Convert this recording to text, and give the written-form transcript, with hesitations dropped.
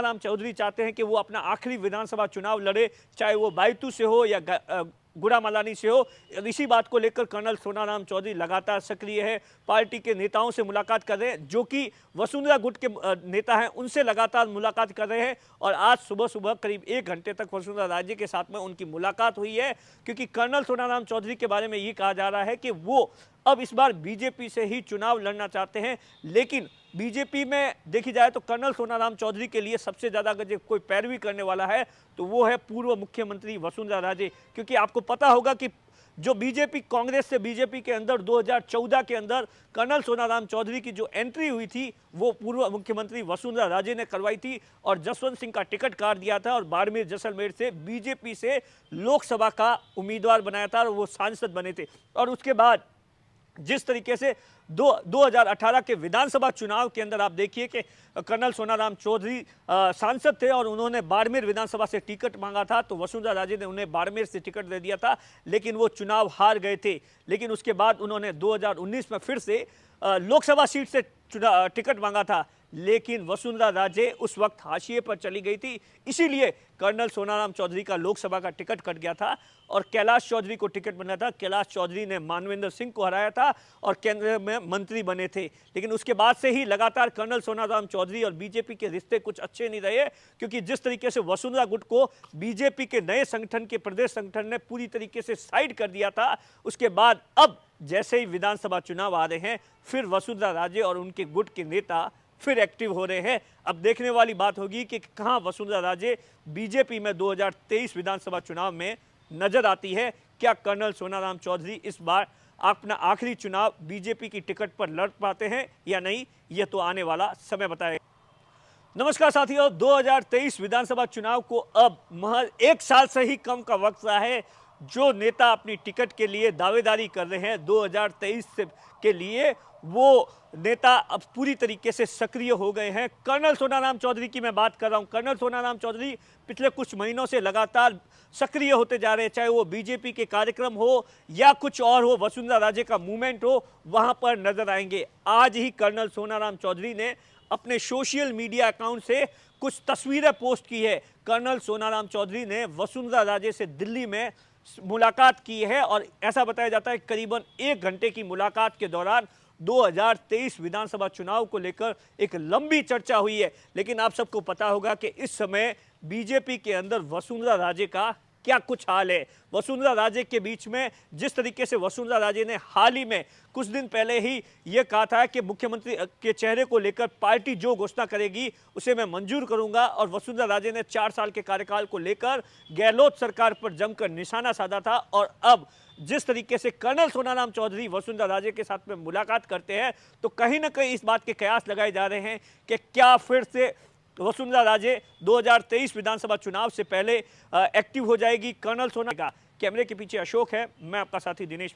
राम चौधरी चाहते हैं कि वो अपना आखिरी विधानसभा चुनाव लड़े, चाहे वो बायतू से हो या गुड़ामलानी से हो। इसी बात को लेकर कर्नल सोनाराम चौधरी लगातार सक्रिय है, पार्टी के नेताओं से मुलाकात कर रहे हैं, जो कि वसुंधरा गुट के नेता हैं, उनसे लगातार मुलाकात कर रहे हैं। और आज सुबह सुबह करीब 1 घंटे तक वसुंधरा राजे के साथ में उनकी मुलाकात हुई है, क्योंकि कर्नल सोनाराम चौधरी के बारे में ये कहा जा रहा है कि वो अब इस बार बीजेपी से ही चुनाव लड़ना चाहते हैं। लेकिन बीजेपी में देखी जाए तो कर्नल सोनाराम चौधरी के लिए सबसे ज्यादा अगर कोई पैरवी करने वाला है तो वो है पूर्व मुख्यमंत्री वसुंधरा राजे, क्योंकि आपको पता होगा कि जो बीजेपी कांग्रेस से बीजेपी के अंदर 2014 के अंदर कर्नल सोनाराम चौधरी की जो एंट्री हुई थी वो पूर्व मुख्यमंत्री वसुंधरा राजे ने करवाई थी और जसवंत सिंह का टिकट काट दिया था और बाड़मेर जैसलमेर से बीजेपी से लोकसभा का उम्मीदवार बनाया था और वो सांसद बने थे। और उसके बाद जिस तरीके से 2018 के विधानसभा चुनाव के अंदर आप देखिए कि कर्नल सोनाराम चौधरी सांसद थे और उन्होंने बाड़मेर विधानसभा से टिकट मांगा था, तो वसुंधरा राजे ने उन्हें बाड़मेर से टिकट दे दिया था, लेकिन वो चुनाव हार गए थे। लेकिन उसके बाद उन्होंने 2019 में फिर से लोकसभा सीट से टिकट मांगा था, लेकिन वसुंधरा राजे उस वक्त हाशिए पर चली गई थी। इसीलिए कर्नल सोनाराम चौधरी का लोकसभा का टिकट कट गया था और कैलाश चौधरी को टिकट बना था। कैलाश चौधरी ने मानवेंद्र सिंह को हराया था और केंद्र में मंत्री बने थे। लेकिन उसके बाद से ही लगातार कर्नल सोनाराम चौधरी और बीजेपी के रिश्ते कुछ अच्छे नहीं रहे, क्योंकि जिस तरीके से वसुंधरा गुट को बीजेपी के नए संगठन के प्रदेश संगठन ने पूरी तरीके से साइड कर दिया था, उसके बाद अब जैसे ही विधानसभा चुनाव आ रहे हैं फिर वसुंधरा राजे और उनके गुट के नेता फिर एक्टिव हो रहे हैं। अब देखने वाली बात होगी कि कहां वसुंधरा राजे बीजेपी में 2023 विधानसभा चुनाव में नजर आती है। क्या कर्नल सोनाराम चौधरी इस बार अपना आखिरी चुनाव बीजेपी की टिकट पर लड़ पाते हैं या नहीं, यह तो आने वाला समय बताएगा। नमस्कार साथियों, 2023 विधानसभा चुनाव को अब महज 1 साल से ही कम का वक्त रहा है। जो नेता अपनी टिकट के लिए दावेदारी कर रहे हैं 2023 के लिए, वो नेता अब पूरी तरीके से सक्रिय हो गए हैं। कर्नल सोनाराम चौधरी की मैं बात कर रहा हूं। कर्नल सोनाराम चौधरी पिछले कुछ महीनों से लगातार सक्रिय होते जा रहे हैं, चाहे वो बीजेपी के कार्यक्रम हो या कुछ और हो, वसुंधरा राजे का मूवमेंट हो, वहां पर नजर आएंगे। आज ही कर्नल सोनाराम चौधरी ने अपने सोशल मीडिया अकाउंट से कुछ तस्वीरें पोस्ट की है। कर्नल सोनाराम चौधरी ने वसुंधरा राजे से दिल्ली में मुलाकात की है और ऐसा बताया जाता है करीबन 1 घंटे की मुलाकात के दौरान 2023 विधानसभा चुनाव को लेकर एक लंबी चर्चा हुई है। लेकिन आप सबको पता होगा कि इस समय बीजेपी के अंदर वसुंधरा राजे का क्या कुछ हाल है। वसुंधरा राजे के बीच में जिस तरीके से वसुंधरा राजे ने हाल ही में कुछ दिन पहले ही यह कहा था कि मुख्यमंत्री के चेहरे को लेकर पार्टी जो घोषणा करेगी उसे मैं मंजूर करूंगा, और वसुंधरा राजे ने 4 साल के कार्यकाल को लेकर गहलोत सरकार पर जमकर निशाना साधा था। और अब जिस तरीके से कर्नल सोनाराम चौधरी वसुंधरा राजे के साथ में मुलाकात करते हैं, तो कहीं ना कहीं इस बात के कयास लगाए जा रहे हैं कि क्या फिर से वसुंधरा राजे 2023 विधानसभा चुनाव से पहले एक्टिव हो जाएगी। कर्नल सोना का कैमरे के पीछे अशोक है, मैं आपका साथी दिनेश।